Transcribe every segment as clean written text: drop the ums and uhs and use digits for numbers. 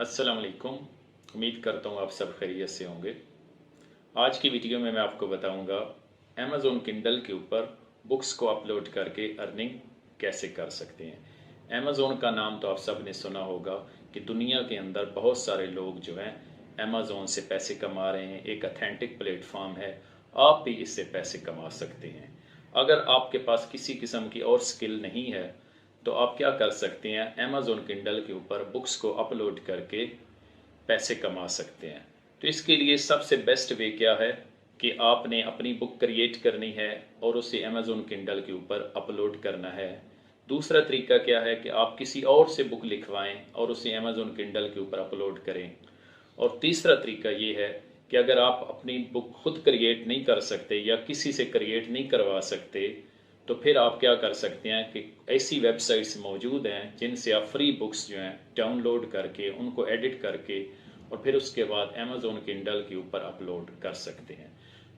अस्सलाम वालेकुम। उम्मीद करता हूँ आप सब खैरियत से होंगे। आज की वीडियो में मैं आपको बताऊंगा अमेज़ॉन किंडल के ऊपर बुक्स को अपलोड करके अर्निंग कैसे कर सकते हैं। अमेज़ॉन का नाम तो आप सब ने सुना होगा कि दुनिया के अंदर बहुत सारे लोग जो हैं अमेज़ॉन से पैसे कमा रहे हैं। एक अथेंटिक प्लेटफॉर्म है, आप भी इससे पैसे कमा सकते हैं। अगर आपके पास किसी किस्म की और स्किल नहीं है तो आप क्या कर सकते हैं, अमेज़ॉन किंडल के ऊपर बुक्स को अपलोड करके पैसे कमा सकते हैं। तो इसके लिए सबसे बेस्ट वे क्या है कि आपने अपनी बुक क्रिएट करनी है और उसे अमेज़ॉन किंडल के ऊपर अपलोड करना है। दूसरा तरीका क्या है कि आप किसी और से बुक लिखवाएं और उसे अमेज़ॉन किंडल के ऊपर अपलोड करें। और तीसरा तरीका ये है कि अगर आप अपनी बुक खुद क्रिएट नहीं कर सकते या किसी से क्रिएट नहीं करवा सकते तो फिर आप क्या कर सकते हैं कि ऐसी वेबसाइट्स मौजूद हैं जिनसे आप फ्री बुक्स जो हैं डाउनलोड करके उनको एडिट करके और फिर उसके बाद अमेज़ॉन किंडल के ऊपर अपलोड कर सकते हैं।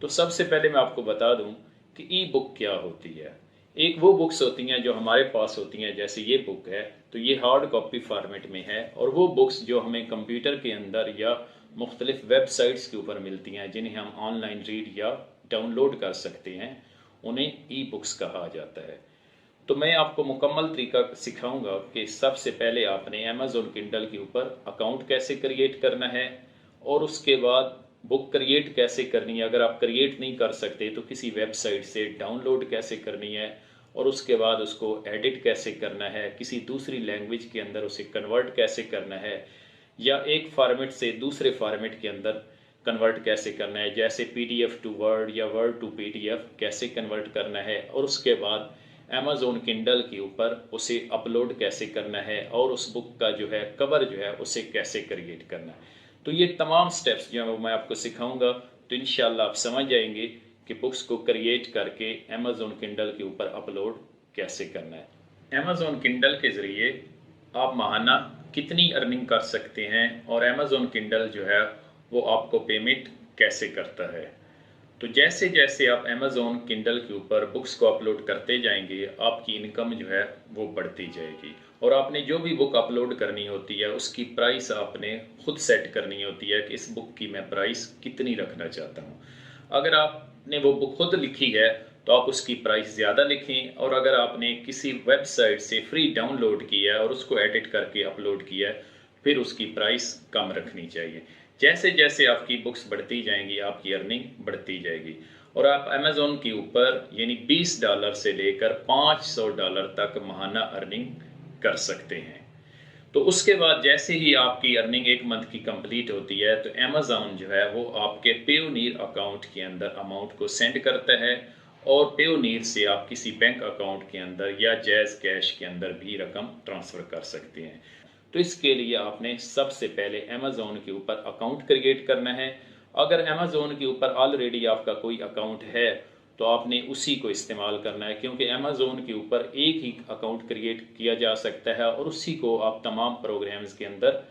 तो सबसे पहले मैं आपको बता दूं कि ई बुक क्या होती है। एक वो बुक्स होती हैं जो हमारे पास होती हैं, जैसे ये बुक है तो ये हार्ड कॉपी फॉर्मेट में है, और वो बुक्स जो हमें कंप्यूटर के अंदर या मुख्तलिफ वेबसाइट्स के ऊपर मिलती हैं जिन्हें हम ऑनलाइन रीड या डाउनलोड कर सकते हैं, उन्हें ई बुक्स कहा जाता है। तो मैं आपको मुकम्मल तरीका सिखाऊंगा कि सबसे पहले आपने अमेज़ॉन किंडल के ऊपर अकाउंट कैसे क्रिएट करना है और उसके बाद बुक क्रिएट कैसे करनी है। अगर आप क्रिएट नहीं कर सकते तो किसी वेबसाइट से डाउनलोड कैसे करनी है और उसके बाद उसको एडिट कैसे करना है, किसी दूसरी लैंग्वेज के अंदर उसे कन्वर्ट कैसे करना है, या एक फॉर्मेट से दूसरे फॉर्मेट के अंदर कन्वर्ट कैसे करना है, जैसे पीडीएफ टू वर्ड या वर्ड टू पीडीएफ कैसे कन्वर्ट करना है, और उसके बाद अमेज़ॉन किंडल के ऊपर उसे अपलोड कैसे करना है और उस बुक का जो है कवर जो है उसे कैसे क्रिएट करना है। तो ये तमाम स्टेप्स जो है वो मैं आपको सिखाऊंगा। तो इंशाल्लाह आप समझ जाएंगे कि बुक्स को क्रिएट करके अमेज़ॉन किंडल के ऊपर अपलोड कैसे करना है। अमेज़ॉन किंडल के ज़रिए आप माहाना कितनी अर्निंग कर सकते हैं और अमेज़ॉन किंडल जो है वो आपको पेमेंट कैसे करता है। तो जैसे जैसे आप अमेज़ॉन किंडल के ऊपर बुक्स को अपलोड करते जाएंगे आपकी इनकम जो है वो बढ़ती जाएगी, और आपने जो भी बुक अपलोड करनी होती है उसकी प्राइस आपने खुद सेट करनी होती है कि इस बुक की मैं प्राइस कितनी रखना चाहता हूँ। अगर आपने वो बुक खुद लिखी है तो आप उसकी प्राइस ज़्यादा लिखें, और अगर आपने किसी वेबसाइट से फ्री डाउनलोड किया है और उसको एडिट करके अपलोड किया है फिर उसकी प्राइस कम रखनी चाहिए। जैसे जैसे आपकी बुक्स बढ़ती जाएंगी आपकी अर्निंग बढ़ती जाएगी, और आप अमेज़ॉन के ऊपर यानी $20 से लेकर $500 तक माहाना अर्निंग कर सकते हैं। तो उसके बाद जैसे ही आपकी अर्निंग एक मंथ की कंप्लीट होती है तो अमेज़ॉन जो है वो आपके पेयोनीर अकाउंट के अंदर अमाउंट को सेंड करता है, और पेयोनीर से आप किसी बैंक अकाउंट के अंदर या जैज़ कैश के अंदर भी रकम ट्रांसफ़र कर सकते हैं। तो इसके लिए आपने सबसे पहले अमेज़ॉन के ऊपर अकाउंट क्रिएट करना है। अगर अमेज़ॉन के ऊपर ऑलरेडी आपका कोई अकाउंट है तो आपने उसी को इस्तेमाल करना है, क्योंकि अमेज़ॉन के ऊपर एक ही अकाउंट क्रिएट किया जा सकता है और उसी को आप तमाम प्रोग्राम्स के अंदर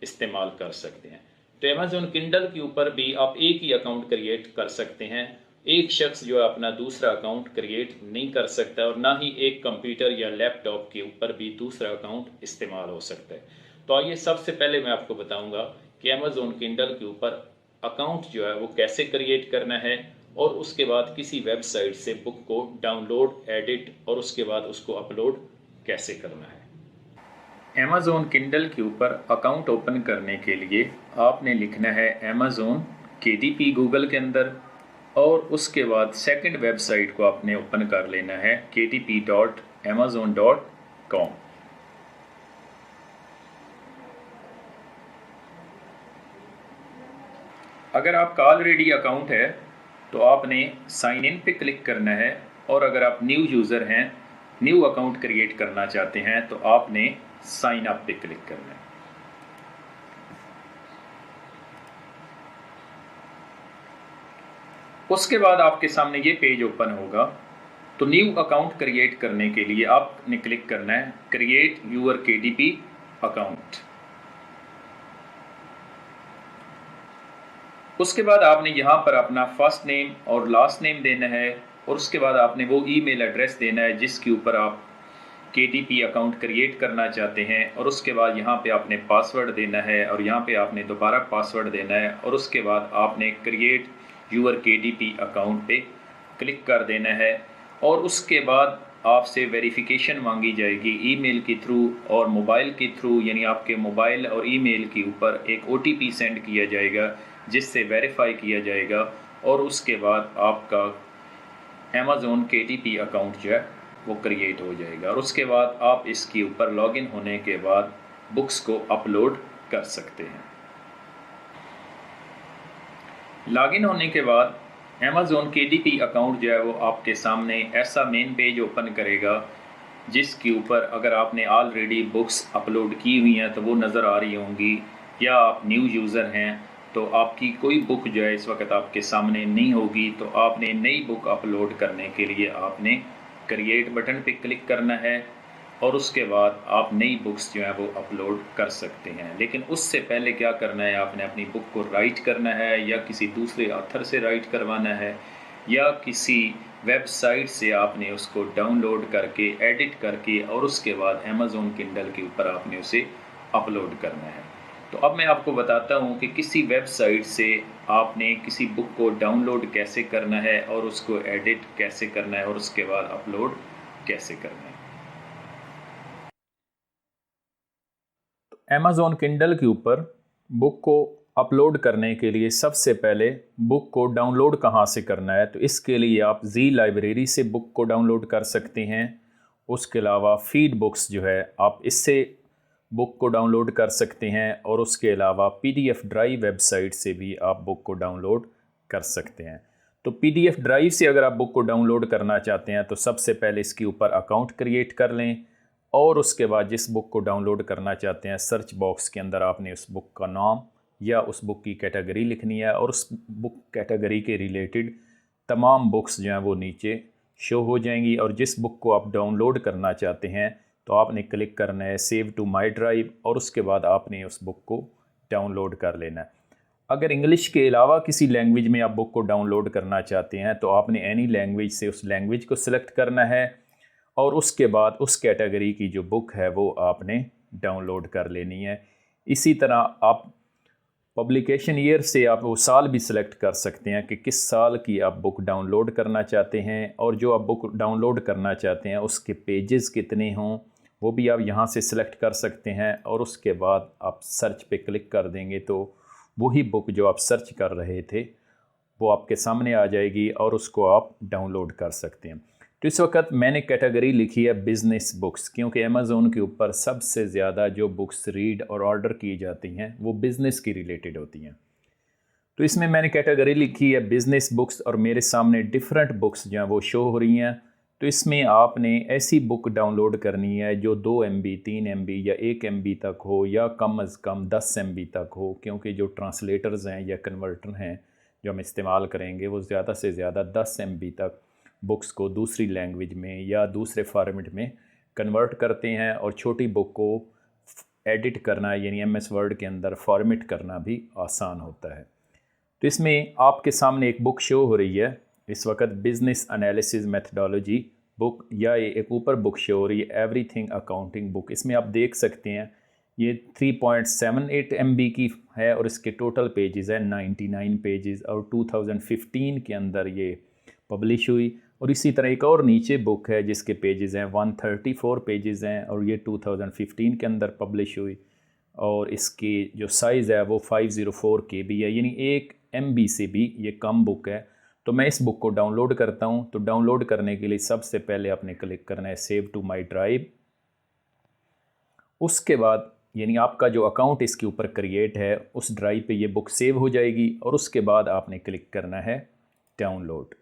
इस्तेमाल कर सकते हैं। तो अमेज़ॉन किंडल के ऊपर भी आप एक ही अकाउंट क्रिएट कर सकते हैं। एक शख्स जो है अपना दूसरा अकाउंट क्रिएट नहीं कर सकता, और ना ही एक कंप्यूटर या लैपटॉप के ऊपर भी दूसरा अकाउंट इस्तेमाल हो सकता है। तो आइए सबसे पहले मैं आपको बताऊंगा कि अमेज़ॉन किंडल के ऊपर अकाउंट जो है वो कैसे क्रिएट करना है, और उसके बाद किसी वेबसाइट से बुक को डाउनलोड, एडिट और उसके बाद उसको अपलोड कैसे करना है। अमेज़ॉन किंडल के ऊपर अकाउंट ओपन करने के लिए आपने लिखना है अमेज़ॉन KDP गूगल के अंदर, और उसके बाद सेकंड वेबसाइट को आपने ओपन कर लेना है kdp.amazon.com। अगर आपका ऑलरेडी अकाउंट है तो आपने साइन इन पे क्लिक करना है, और अगर आप न्यू यूज़र हैं, न्यू अकाउंट क्रिएट करना चाहते हैं तो आपने साइन अप पे क्लिक करना है। उसके बाद आपके सामने ये पेज ओपन होगा। तो न्यू अकाउंट क्रिएट करने के लिए आपने क्लिक करना है क्रिएट यूर KDP अकाउंट। उसके बाद आपने यहाँ पर अपना फर्स्ट नेम और लास्ट नेम देना है, और उसके बाद आपने वो ईमेल एड्रेस देना है जिसके ऊपर आप KDP अकाउंट क्रिएट करना चाहते हैं और उसके बाद यहाँ पे आपने पासवर्ड देना है और यहाँ पे आपने दोबारा पासवर्ड देना है और उसके बाद आपने क्रिएट यूर KDP अकाउंट पे क्लिक कर देना है और उसके बाद आपसे वेरिफिकेशन मांगी जाएगी ईमेल के थ्रू और मोबाइल के थ्रू, यानी आपके मोबाइल और ईमेल के ऊपर एक OTP सेंड किया जाएगा जिससे वेरीफाई किया जाएगा और उसके बाद आपका Amazon KDP अकाउंट जो है वो क्रिएट हो जाएगा और उसके बाद आप इसके ऊपर लॉगिन होने के बाद बुक्स को अपलोड कर सकते हैं। लॉगिन होने के बाद Amazon KDP अकाउंट जो है वो आपके सामने ऐसा मेन पेज ओपन करेगा जिसके ऊपर अगर आपने ऑलरेडी बुक्स अपलोड की हुई हैं तो वो नज़र आ रही होंगी, या आप न्यू यूज़र हैं तो आपकी कोई बुक जो है इस वक्त आपके सामने नहीं होगी, तो आपने नई बुक अपलोड करने के लिए आपने क्रिएट बटन पे क्लिक करना है और उसके बाद आप नई बुक्स जो है वो अपलोड कर सकते हैं। लेकिन उससे पहले क्या करना है, आपने अपनी बुक को राइट करना है या किसी दूसरे ऑथर से राइट करवाना है या किसी वेबसाइट से आपने उसको डाउनलोड करके एडिट करके और उसके बाद Amazon Kindle के ऊपर आपने उसे अपलोड करना है। तो अब मैं आपको बताता हूँ कि किसी वेबसाइट से आपने किसी बुक को डाउनलोड कैसे करना है और उसको एडिट कैसे करना है और उसके बाद अपलोड कैसे करना है। Amazon Kindle के ऊपर बुक को अपलोड करने के लिए सबसे पहले बुक को डाउनलोड कहाँ से करना है, तो इसके लिए आप जी लाइब्रेरी से बुक को डाउनलोड कर सकते हैं। उसके अलावा फीड बुक्स जो है आप इससे बुक को डाउनलोड कर सकते हैं और उसके अलावा PDF ड्राइव वेबसाइट से भी आप बुक को डाउनलोड कर सकते हैं। तो PDF ड्राइव से अगर आप बुक को डाउनलोड करना चाहते हैं तो सबसे पहले इसके ऊपर अकाउंट क्रिएट कर लें और उसके बाद जिस बुक को डाउनलोड करना चाहते हैं सर्च बॉक्स के अंदर आपने उस बुक का नाम या उस बुक की कैटेगरी लिखनी है और उस बुक कैटेगरी के रिलेटेड तमाम बुक्स जो हैं वो नीचे शो हो जाएंगी और जिस बुक को आप डाउनलोड करना चाहते हैं तो आपने क्लिक करना है सेव टू माई ड्राइव और उसके बाद आपने उस बुक को डाउनलोड कर लेना है। अगर इंग्लिश के अलावा किसी लैंग्वेज में आप बुक को डाउनलोड करना चाहते हैं तो आपने एनी लैंग्वेज से उस लैंग्वेज को सिलेक्ट करना है और उसके बाद उस कैटेगरी की जो बुक है वो आपने डाउनलोड कर लेनी है। इसी तरह आप पब्लिकेशन ईयर से आप वो साल भी सिलेक्ट कर सकते हैं कि किस साल की आप बुक डाउनलोड करना चाहते हैं और जो आप बुक डाउनलोड करना चाहते हैं उसके पेजेस कितने हों वो भी आप यहाँ से सिलेक्ट कर सकते हैं और उसके बाद आप सर्च पे क्लिक कर देंगे तो वही बुक जो आप सर्च कर रहे थे वो आपके सामने आ जाएगी और उसको आप डाउनलोड कर सकते हैं। तो इस वक्त मैंने कैटेगरी लिखी है बिज़नेस बुक्स, क्योंकि अमेज़ोन के ऊपर सबसे ज़्यादा जो बुक्स रीड और ऑर्डर की जाती हैं वो बिज़नेस की रिलेटेड होती हैं। तो इसमें मैंने कैटेगरी लिखी है बिज़नेस बुक्स और मेरे सामने डिफरेंट बुक्स जो हैं वो शो हो रही हैं। तो इसमें आपने ऐसी बुक डाउनलोड करनी है जो 2 MB 3 MB या 1 MB तक हो या कम अज़ कम 10 MB तक हो, क्योंकि जो ट्रांसलेटर्स हैं या कन्वर्टर हैं जो हम इस्तेमाल करेंगे वो ज़्यादा से ज़्यादा 10 MB तक बुक्स को दूसरी लैंग्वेज में या दूसरे फॉर्मेट में कन्वर्ट करते हैं और छोटी बुक को एडिट करना यानी MS वर्ड के अंदर फॉर्मेट करना भी आसान होता है। तो इसमें आपके सामने एक बुक शो हो रही है इस वक्त, बिज़नेस एनालिसिस मेथडोलॉजी बुक, या एक ऊपर बुक शो हो रही है एवरीथिंग अकाउंटिंग बुक। इसमें आप देख सकते हैं ये 3.78 MB की है और इसके टोटल पेजेस हैं 99 पेजेस और 2015 के अंदर ये पब्लिश हुई। और इसी तरह एक और नीचे बुक है जिसके पेजेस हैं 134 पेजेस हैं और ये 2015 के अंदर पब्लिश हुई और इसकी जो साइज़ है वो 504 KB है, यानी 1 MB से भी ये कम बुक है। तो मैं इस बुक को डाउनलोड करता हूँ। तो डाउनलोड करने के लिए सबसे पहले आपने क्लिक करना है सेव टू माई ड्राइव। उसके बाद यानी आपका जो अकाउंट इसके ऊपर क्रिएट है उस ड्राइव पे ये बुक सेव हो जाएगी और उसके बाद आपने क्लिक करना है डाउनलोड।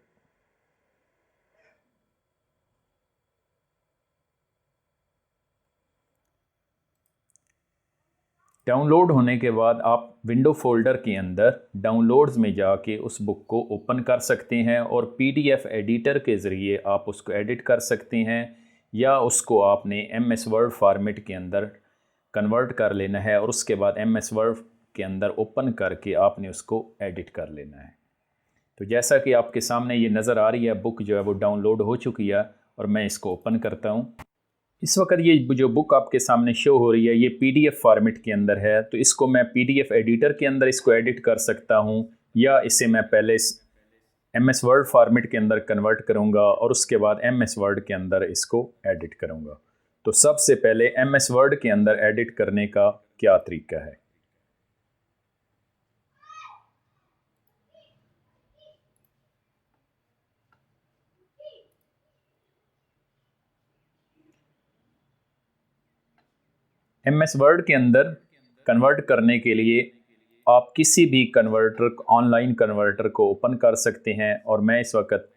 डाउनलोड होने के बाद आप विंडो फोल्डर के अंदर डाउनलोड्स में जाके उस बुक को ओपन कर सकते हैं और PDF एडिटर के ज़रिए आप उसको एडिट कर सकते हैं या उसको आपने MS वर्ड फॉर्मेट के अंदर कन्वर्ट कर लेना है और उसके बाद MS वर्ड के अंदर ओपन करके आपने उसको एडिट कर लेना है। तो जैसा कि आपके सामने ये नज़र आ रही है बुक जो है वो डाउनलोड हो चुकी है और मैं इसको ओपन करता हूँ। इस वक्त ये जो बुक आपके सामने शो हो रही है ये पीडीएफ फॉर्मेट के अंदर है, तो इसको मैं पीडीएफ एडिटर के अंदर इसको एडिट कर सकता हूँ, या इसे मैं पहले एमएस वर्ड फॉर्मेट के अंदर कन्वर्ट करूँगा और उसके बाद एमएस वर्ड के अंदर इसको एडिट करूँगा। तो सबसे पहले एमएस वर्ड के अंदर एडिट करने का क्या तरीका है। एमएस वर्ड के अंदर कन्वर्ट करने के लिए आप किसी भी कन्वर्टर ऑनलाइन कन्वर्टर को ओपन कर सकते हैं, और मैं इस वक्त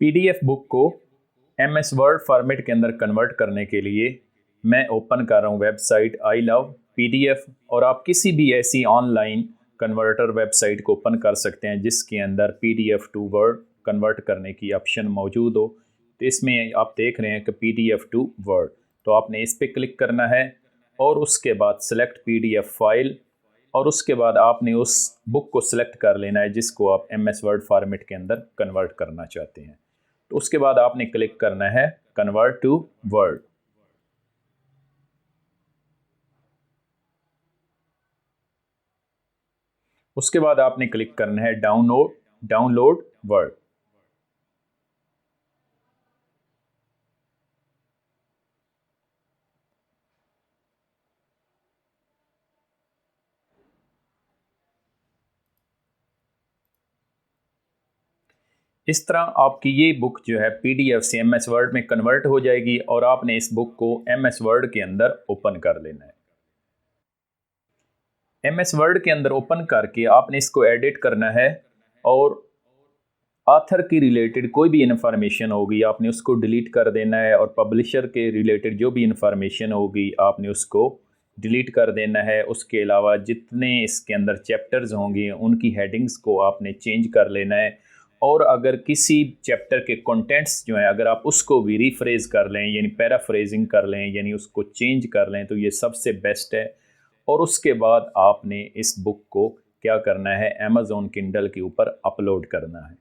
पीडीएफ बुक को एमएस वर्ड फॉर्मेट के अंदर कन्वर्ट करने के लिए मैं ओपन कर रहा हूँ वेबसाइट आई लव पीडीएफ, और आप किसी भी ऐसी ऑनलाइन कन्वर्टर वेबसाइट को ओपन कर सकते हैं जिसके अंदर पीडीएफ टू वर्ड कन्वर्ट करने की ऑप्शन मौजूद हो। तो इसमें आप देख रहे हैं कि पीडीएफ टू वर्ड, तो आपने इस पर क्लिक करना है और उसके बाद सेलेक्ट पीडीएफ फाइल, और उसके बाद आपने उस बुक को सिलेक्ट कर लेना है जिसको आप एमएस वर्ड फॉर्मेट के अंदर कन्वर्ट करना चाहते हैं। तो उसके बाद आपने क्लिक करना है कन्वर्ट टू वर्ड। उसके बाद आपने क्लिक करना है डाउनलोड वर्ड। इस तरह आपकी ये बुक जो है पीडीएफ से एमएस वर्ड में कन्वर्ट हो जाएगी, और आपने इस बुक को एमएस वर्ड के अंदर ओपन कर लेना है। एमएस वर्ड के अंदर ओपन करके आपने इसको एडिट करना है, और ऑथर की रिलेटेड कोई भी इंफॉर्मेशन होगी आपने उसको डिलीट कर देना है, और पब्लिशर के रिलेटेड जो भी इंफॉर्मेशन होगी आपने उसको डिलीट कर देना है। उसके अलावा जितने इसके अंदर चैप्टर्स होंगे उनकी हेडिंग्स को आपने चेंज कर लेना है, और अगर किसी चैप्टर के कंटेंट्स जो हैं अगर आप उसको भी रीफ्रेज कर लें यानी पैराफ्रेजिंग कर लें यानी उसको चेंज कर लें तो ये सबसे बेस्ट है। और उसके बाद आपने इस बुक को क्या करना है, अमेज़ॉन किंडल के ऊपर अपलोड करना है।